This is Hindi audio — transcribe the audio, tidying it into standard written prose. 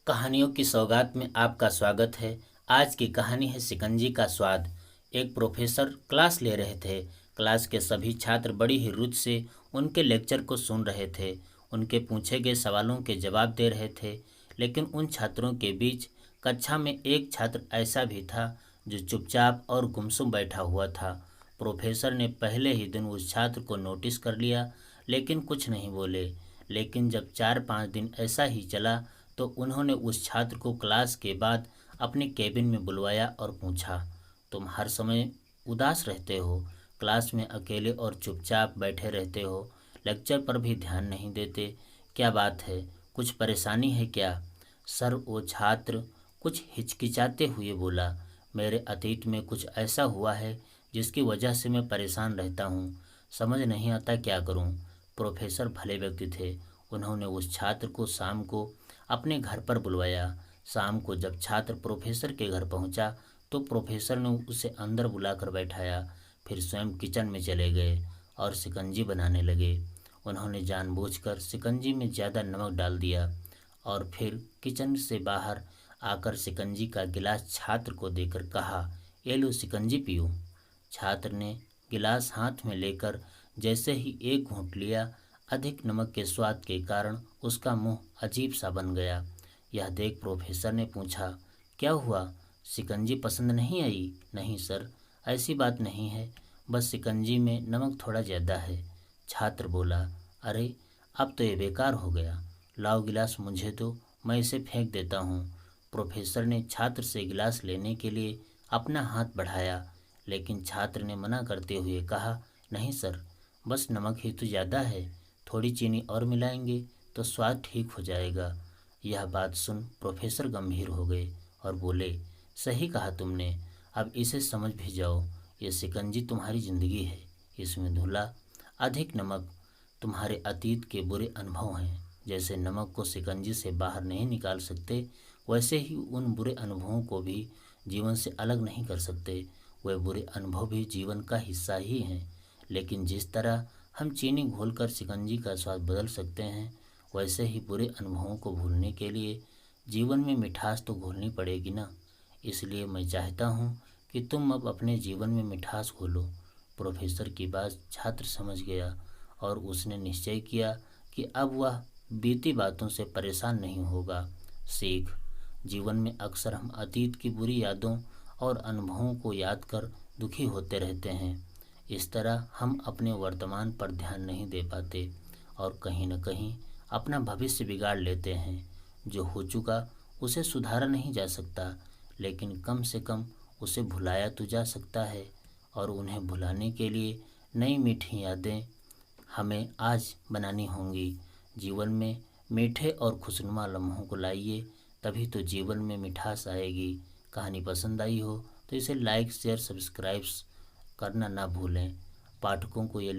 कहानियों की सौगात में आपका स्वागत है। आज की कहानी है शिकंजी का स्वाद। एक प्रोफेसर क्लास ले रहे थे। क्लास के सभी छात्र बड़ी ही रुचि से उनके लेक्चर को सुन रहे थे। उनके पूछे गए सवालों के जवाब दे रहे थे। लेकिन उन छात्रों के बीच कक्षा में एक छात्र ऐसा भी था जो चुपचाप और गुमसुम बैठा हुआ था। प्रोफेसर ने पहले ही दिन उस छात्र को नोटिस कर लिया, लेकिन कुछ नहीं बोले। लेकिन जब 4-5 दिन ऐसा ही चला तो उन्होंने उस छात्र को क्लास के बाद अपने केबिन में बुलवाया और पूछा, तुम हर समय उदास रहते हो, क्लास में अकेले और चुपचाप बैठे रहते हो, लेक्चर पर भी ध्यान नहीं देते, क्या बात है, कुछ परेशानी है क्या? सर, वो छात्र कुछ हिचकिचाते हुए बोला, मेरे अतीत में कुछ ऐसा हुआ है जिसकी वजह से मैं परेशान रहता हूँ, समझ नहीं आता क्या करूँ। प्रोफेसर भले व्यक्ति थे। उन्होंने उस छात्र को शाम को अपने घर पर बुलवाया। शाम को जब छात्र प्रोफेसर के घर पहुंचा तो प्रोफेसर ने उसे अंदर बुलाकर बैठाया। फिर स्वयं किचन में चले गए और शिकंजी बनाने लगे। उन्होंने जानबूझकर शिकंजी में ज़्यादा नमक डाल दिया और फिर किचन से बाहर आकर शिकंजी का गिलास छात्र को देकर कहा, ये लो शिकंजी पियो। छात्र ने गिलास हाथ में लेकर जैसे ही एक घूंट लिया, अधिक नमक के स्वाद के कारण उसका मुंह अजीब सा बन गया। यह देख प्रोफेसर ने पूछा, क्या हुआ, शिकंजी पसंद नहीं आई? नहीं सर, ऐसी बात नहीं है, बस शिकंजी में नमक थोड़ा ज़्यादा है। छात्र बोला, अरे अब तो ये बेकार हो गया, लाओ गिलास मुझे दो, मैं इसे फेंक देता हूँ। प्रोफेसर ने छात्र से गिलास लेने के लिए अपना हाथ बढ़ाया, लेकिन छात्र ने मना करते हुए कहा, नहीं सर, बस नमक ही तो ज़्यादा है, थोड़ी चीनी और मिलाएंगे तो स्वाद ठीक हो जाएगा। यह बात सुन प्रोफेसर गंभीर हो गए और बोले, सही कहा तुमने, अब इसे समझ भी जाओ, ये शिकंजी तुम्हारी ज़िंदगी है, इसमें धुला अधिक नमक तुम्हारे अतीत के बुरे अनुभव हैं। जैसे नमक को शिकंजी से बाहर नहीं निकाल सकते, वैसे ही उन बुरे अनुभवों को भी जीवन से अलग नहीं कर सकते। वह बुरे अनुभव भी जीवन का हिस्सा ही हैं। लेकिन जिस तरह हम चीनी घोलकर शिकंजी का स्वाद बदल सकते हैं, वैसे ही बुरे अनुभवों को भूलने के लिए जीवन में मिठास तो घोलनी पड़ेगी ना। इसलिए मैं चाहता हूँ कि तुम अब अपने जीवन में मिठास घोलो। प्रोफेसर की बात छात्र समझ गया और उसने निश्चय किया कि अब वह बीती बातों से परेशान नहीं होगा। सीख, जीवन में अक्सर हम अतीत की बुरी यादों और अनुभवों को याद कर दुखी होते रहते हैं। इस तरह हम अपने वर्तमान पर ध्यान नहीं दे पाते और कहीं न कहीं अपना भविष्य बिगाड़ लेते हैं। जो हो चुका उसे सुधारा नहीं जा सकता, लेकिन कम से कम उसे भुलाया तो जा सकता है। और उन्हें भुलाने के लिए नई मीठी यादें हमें आज बनानी होंगी। जीवन में मीठे और खुशनुमा लम्हों को लाइए, तभी तो जीवन में मिठास आएगी। कहानी पसंद आई हो तो इसे लाइक, शेयर, सब्सक्राइब करना ना भूलें। पाठकों को ये